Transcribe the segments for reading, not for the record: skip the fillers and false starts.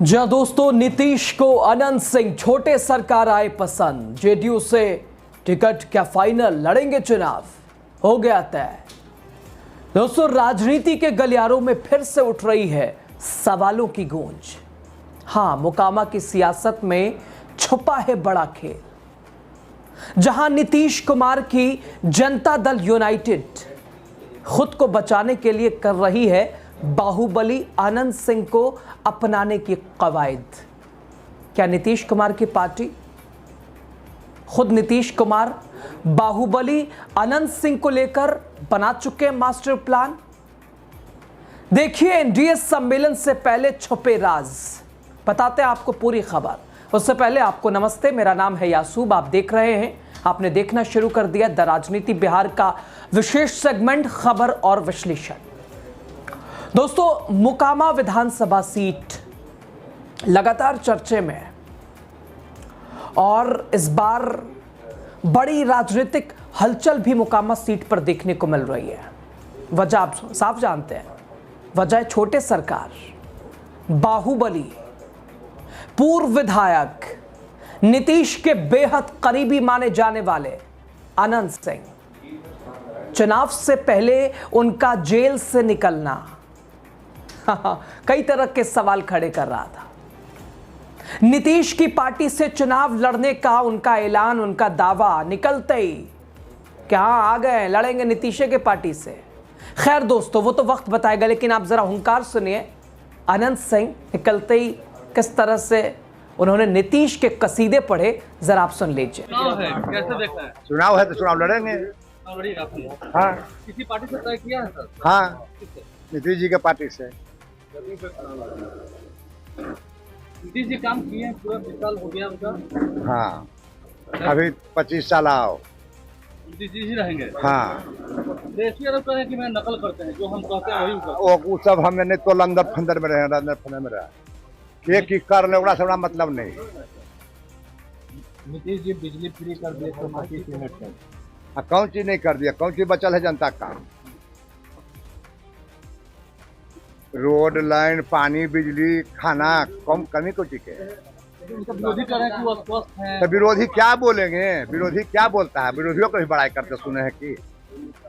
जहां दोस्तों नीतीश को अनंत सिंह छोटे सरकार आए पसंद, जेडीयू से टिकट क्या फाइनल, लड़ेंगे चुनाव, हो गया तय। दोस्तों राजनीति के गलियारों में फिर से उठ रही है सवालों की गूंज। हां, मोकामा की सियासत में छुपा है बड़ा खेल, जहां नीतीश कुमार की जनता दल यूनाइटेड खुद को बचाने के लिए कर रही है बाहुबली अनंत सिंह को अपनाने की कवायद। क्या नीतीश कुमार की पार्टी, खुद नीतीश कुमार बाहुबली अनंत सिंह को लेकर बना चुके हैं मास्टर प्लान? देखिए एनडीए सम्मेलन से पहले छुपे राज, बताते हैं आपको पूरी खबर। उससे पहले आपको नमस्ते, मेरा नाम है यासूब, आप देख रहे हैं, आपने देखना शुरू कर दिया द राजनीति बिहार का विशेष सेगमेंट खबर और विश्लेषण। दोस्तों मोकामा विधानसभा सीट लगातार चर्चे में है और इस बार बड़ी राजनीतिक हलचल भी मोकामा सीट पर देखने को मिल रही है। वजह आप साफ जानते हैं, वजह है छोटे सरकार, बाहुबली, पूर्व विधायक नीतीश के बेहद करीबी माने जाने वाले अनंत सिंह। चुनाव से पहले उनका जेल से निकलना कई तरह के सवाल खड़े कर रहा था। नीतीश की पार्टी से चुनाव लड़ने का उनका ऐलान, उनका दावा निकलते ही क्या आ गए, लड़ेंगे नीतीश के पार्टी से। खैर दोस्तों वो तो वक्त बताएगा, लेकिन आप जरा हुंकार सुनिए। अनंत सिंह निकलते ही किस तरह से उन्होंने नीतीश के कसीदे पढ़े, जरा आप सुन लीजिए। चुनाव है, कैसे देखते हैं? चुनाव है तो चुनाव लड़ेंगे। हाँ, किसी पार्टी से तय किया है सर? हाँ, नीतीश जी के पार्टी से। नीतीश जी काम किए हैं, पूरा 20 साल हो गया उनका। हाँ, अभी 25 साल आओ। नीतीश जी रहेंगे। हाँ, देशी आरोप करें कि मैं नकल करते हैं, जो हम कहते हैं वही करते वो सब हमें नहीं तो अंदर फंदर में रहे, अंदर फंदर में रहे, एक ही कर ले, बड़ा सबड़ा मतलब नहीं। नीतीश जी बिजली फ्री कर दिए तो कौन चीज नहीं कर दिया, कौन चीज बचल है जनता का? रोड, लाइन, पानी, बिजली, खाना, कम कमी को चीज है। विरोधी कह रहे हैं कि वो स्वस्थ हैं। तो विरोधी क्या बोलेंगे? विरोधी क्या बोलता है? विरोधियों को भी बड़ाई करते सुने हैं कि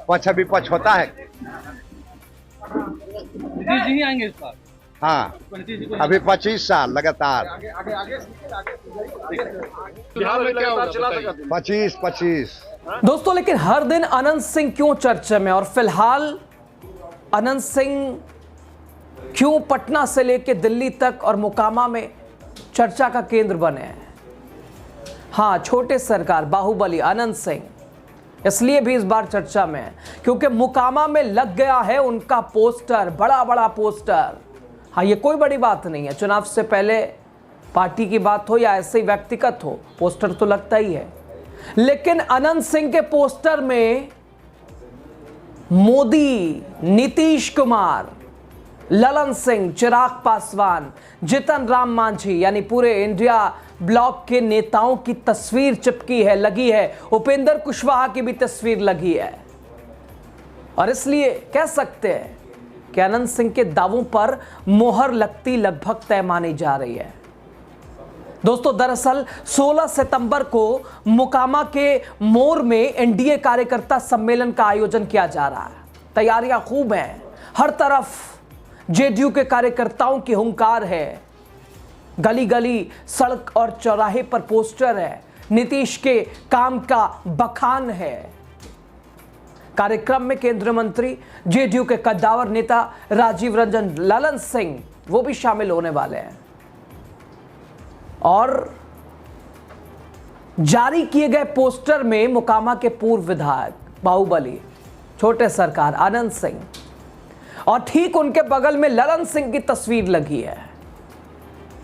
पक्ष विपक्ष होता है। नीतीश जी ही आएंगे इस बार। हाँ, नीतीश जी को अभी 25 साल लगातार। बिहार में क्या होगा? 25। दोस्तों लेकिन हर दिन अनंत सिंह क्यों चर्चा में, और फिलहाल अनंत सिंह क्यों पटना से लेकर दिल्ली तक और मोकामा में चर्चा का केंद्र बने हैं? हाँ, छोटे सरकार बाहुबली अनंत सिंह इसलिए भी इस बार चर्चा में है क्योंकि मोकामा में लग गया है उनका पोस्टर, बड़ा बड़ा पोस्टर। हाँ, ये कोई बड़ी बात नहीं है, चुनाव से पहले पार्टी की बात हो या ऐसे ही व्यक्तिगत हो, पोस्टर तो लगता ही है। लेकिन अनंत सिंह के पोस्टर में मोदी, नीतीश कुमार, ललन सिंह, चिराग पासवान, जीतन राम मांझी यानी पूरे इंडिया ब्लॉक के नेताओं की तस्वीर चिपकी है, लगी है। उपेंद्र कुशवाहा की भी तस्वीर लगी है और इसलिए कह सकते हैं कि अनंत सिंह के दावों पर मोहर लगती लगभग तय मानी जा रही है। दोस्तों दरअसल 16 सितंबर को मोकामा के मोर में एनडीए कार्यकर्ता सम्मेलन का आयोजन किया जा रहा है। तैयारियां खूब हैं, हर तरफ जेडीयू के कार्यकर्ताओं की हुंकार है, गली गली, सड़क और चौराहे पर पोस्टर है, नीतीश के काम का बखान है। कार्यक्रम में केंद्रीय मंत्री, जेडीयू के कद्दावर नेता राजीव रंजन, ललन सिंह वो भी शामिल होने वाले हैं। और जारी किए गए पोस्टर में मोकामा के पूर्व विधायक बाहुबली, छोटे सरकार अनंत सिंह और ठीक उनके बगल में ललन सिंह की तस्वीर लगी है।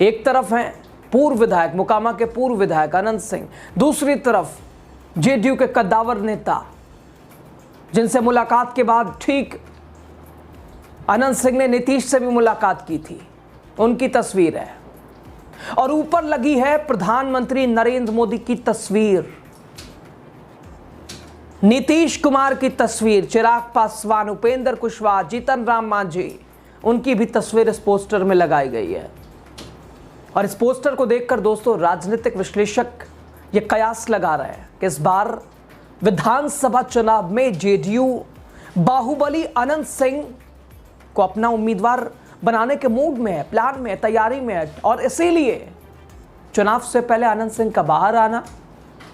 एक तरफ हैं पूर्व विधायक, मोकामा के पूर्व विधायक अनंत सिंह, दूसरी तरफ जेडीयू के कद्दावर नेता जिनसे मुलाकात के बाद ठीक अनंत सिंह ने नीतीश से भी मुलाकात की थी, उनकी तस्वीर है। और ऊपर लगी है प्रधानमंत्री नरेंद्र मोदी की तस्वीर, नीतीश कुमार की तस्वीर, चिराग पासवान, उपेंद्र कुशवाहा, जीतन राम मांझी, उनकी भी तस्वीर इस पोस्टर में लगाई गई है। और इस पोस्टर को देखकर दोस्तों राजनीतिक विश्लेषक ये कयास लगा रहे हैं कि इस बार विधानसभा चुनाव में जेडीयू बाहुबली अनंत सिंह को अपना उम्मीदवार बनाने के मूड में है, प्लान में है, तैयारी में है। और इसीलिए चुनाव से पहले अनंत सिंह का बाहर आना,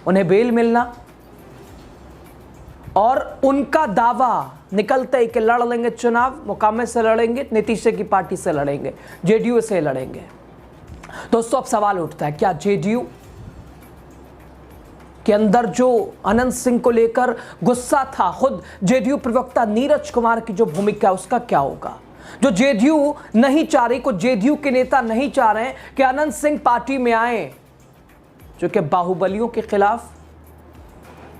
उन्हें बेल मिलना और उनका दावा निकलते ही कि लड़ लेंगे चुनाव, मोकामे से लड़ेंगे, नीतीश की पार्टी से लड़ेंगे, जेडीयू से लड़ेंगे। दोस्तों अब सवाल उठता है, क्या जेडीयू के अंदर जो अनंत सिंह को लेकर गुस्सा था, खुद जेडीयू प्रवक्ता नीरज कुमार की जो भूमिका है उसका क्या होगा? जो जेडीयू नहीं चाह रही, कुछ जेडीयू के नेता नहीं चाह रहे हैं कि अनंत सिंह पार्टी में आए, जो कि बाहुबलियों के खिलाफ,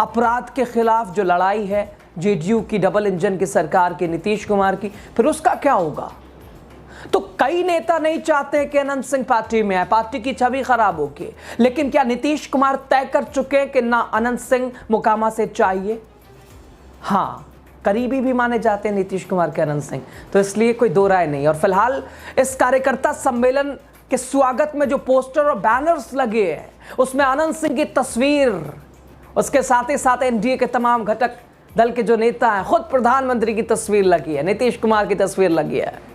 अपराध के खिलाफ जो लड़ाई है जेडीयू की, डबल इंजन की सरकार की, नीतीश कुमार की, फिर उसका क्या होगा? तो कई नेता नहीं चाहते हैं कि अनंत सिंह पार्टी में आए, पार्टी की छवि खराब होगी। लेकिन क्या नीतीश कुमार तय कर चुके हैं कि ना अनंत सिंह मोकामा से चाहिए? हाँ, करीबी भी माने जाते हैं नीतीश कुमार के अनंत सिंह, तो इसलिए कोई दो राय नहीं। और फिलहाल इस कार्यकर्ता सम्मेलन के स्वागत में जो पोस्टर और बैनर्स लगे हैं उसमें अनंत सिंह की तस्वीर, उसके साथ ही साथ एनडीए के तमाम घटक दल के जो नेता हैं, खुद प्रधानमंत्री की तस्वीर लगी है, नीतीश कुमार की तस्वीर लगी है।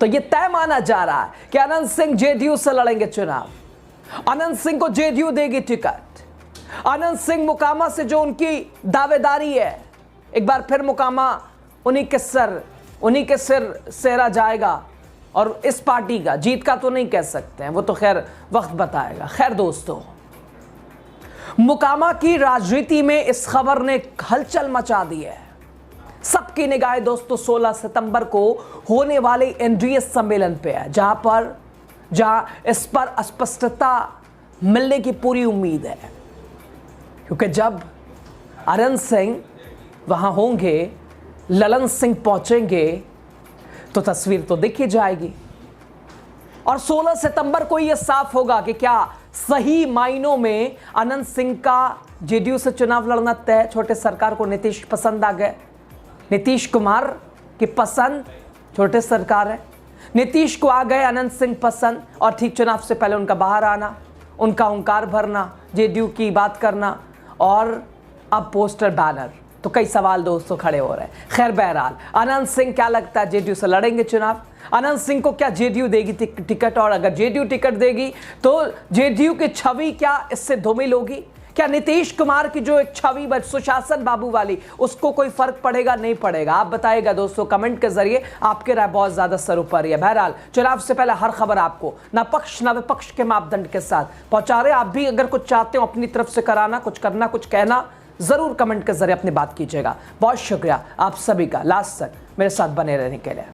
तो यह तय माना जा रहा है कि अनंत सिंह जेडीयू से लड़ेंगे चुनाव, अनंत सिंह को जेडीयू देगी टिकट, अनंत सिंह मोकामा से जो उनकी दावेदारी है, एक बार फिर मोकामा उन्हीं के सिर सेरा जाएगा। और इस पार्टी का जीत का तो नहीं कह सकते हैं, वो तो खैर वक्त बताएगा। खैर दोस्तों, मोकामा की राजनीति में इस खबर ने हलचल मचा दी है। सबकी निगाहें दोस्तों 16 सितंबर को होने वाले एनडीए सम्मेलन पे है, जहां इस पर स्पष्टता मिलने की पूरी उम्मीद है। क्योंकि जब अनंत सिंह वहां होंगे, ललन सिंह पहुंचेंगे, तो तस्वीर तो दिख ही जाएगी। और 16 सितंबर को यह साफ होगा कि क्या सही मायनों में अनंत सिंह का जेडीयू से चुनाव लड़ना तय। छोटे सरकार को नीतीश पसंद आ गए, नीतीश कुमार की पसंद छोटे सरकार है, नीतीश को आ गए अनंत सिंह पसंद, और ठीक चुनाव से पहले उनका बाहर आना, उनका हुंकार भरना, जेडीयू की बात करना, और अब पोस्टर बैनर। तो कई सवाल दोस्तों खड़े हो रहे हैं। खैर बहरहाल, अनंत सिंह क्या लगता है जेडीयू से लड़ेंगे चुनाव? अनंत सिंह को क्या जेडीयू देगी टिकट? और अगर जेडीयू टिकट देगी तो जेडीयू की छवि क्या इससे धूमिल होगी? क्या नीतीश कुमार की जो एक छवि सुशासन बाबू वाली, उसको कोई फर्क पड़ेगा? नहीं पड़ेगा? आप बताइएगा दोस्तों कमेंट के जरिए, आपके राय बहुत ज्यादा सर्वोपरि है। बहरहाल, चुनाव से पहले हर खबर आपको ना पक्ष ना विपक्ष के मापदंड के साथ पहुंचा रहे। आप भी अगर कुछ चाहते हो अपनी तरफ से कराना, कुछ करना, कुछ कहना, जरूर कमेंट के जरिए अपनी बात कीजिएगा। बहुत शुक्रिया आप सभी का लास्ट तक मेरे साथ बने रहने के लिए।